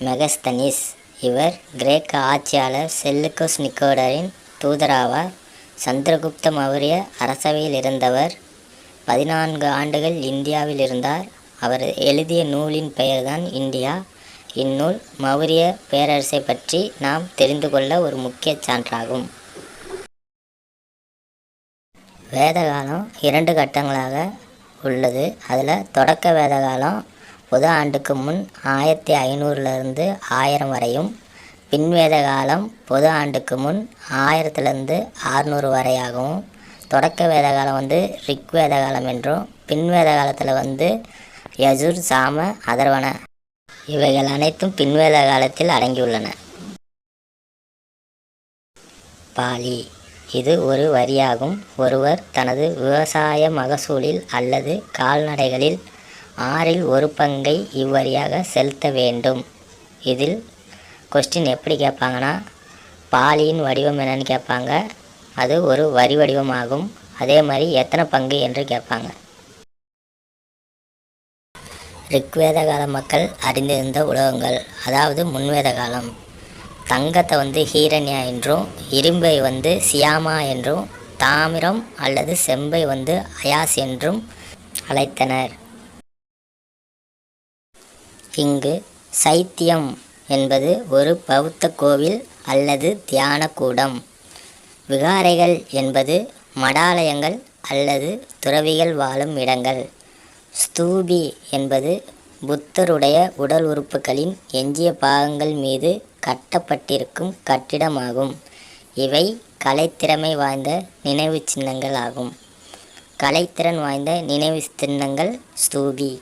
Megasthenes. இவர் கிரேக்க ஆட்சியாளர் செல்லுக்கஸ் நிகேடரின் தூதராவார். சந்திரகுப்த மௌரிய அரசவையில் இருந்தவர். 14 ஆண்டுகள் இந்தியாவில் இருந்தார். அவர் எழுதிய நூலின் பெயர்தான் இந்தியா. இந்நூல் மௌரிய பேரரசை பற்றி நாம் தெரிந்து கொள்ள ஒரு முக்கிய சான்றாகும். வேதகாலம் 2 கட்டங்களாக உள்ளது. அதில் தொடக்க வேதகாலம் பொது ஆண்டுக்கு முன் 1500 1000 வரையும், பின்வேத காலம் பொது ஆண்டுக்கு முன் 1000 600 வரையாகவும், தொடக்க வேத காலம் ரிக்வேத காலம் என்றும், பின்வேத காலத்தில் யஜுர் சாம அதர்வன இவைகள் அனைத்தும் பின்வேத காலத்தில் அடங்கியுள்ளன. பாலி. இது ஒரு வரியாகும். ஒருவர் தனது விவசாய மகசூலில் அல்லது கால்நடைகளில் 6இல் 1 பங்கை இவ்வரியாக செலுத்த வேண்டும். இதில் கொஸ்டின் எப்படி கேட்பாங்கன்னா, பாலியின் வடிவம் என்னன்னு கேட்பாங்க. அது ஒரு வரி வடிவமாகும். அதே மாதிரி எத்தனை பங்கு என்று கேட்பாங்க. ரிக்வேத கால மக்கள் அறிந்திருந்த உலோகங்கள், அதாவது முன்வேத காலம், தங்கத்தை ஹீரண்யா என்றும், இரும்பை சியாமா என்றும், தாமிரம் அல்லது செம்பை அயாஸ் என்றும் அழைத்தனர். இங்கு சைத்தியம் என்பது ஒரு பௌத்த கோவில் அல்லது தியான கூடம். விகாரைகள் என்பது மடாலயங்கள் அல்லது துறவிகள் வாழும் இடங்கள். ஸ்தூபி என்பது புத்தருடைய உடல் உறுப்புகளின் எஞ்சிய பாகங்கள் மீது கட்டப்பட்டிருக்கும் கட்டிடமாகும். இவை கலைத்திறமை வாய்ந்த நினைவு சின்னங்கள் ஆகும். கலைத்திறன் வாய்ந்த நினைவு சின்னங்கள் ஸ்தூபி.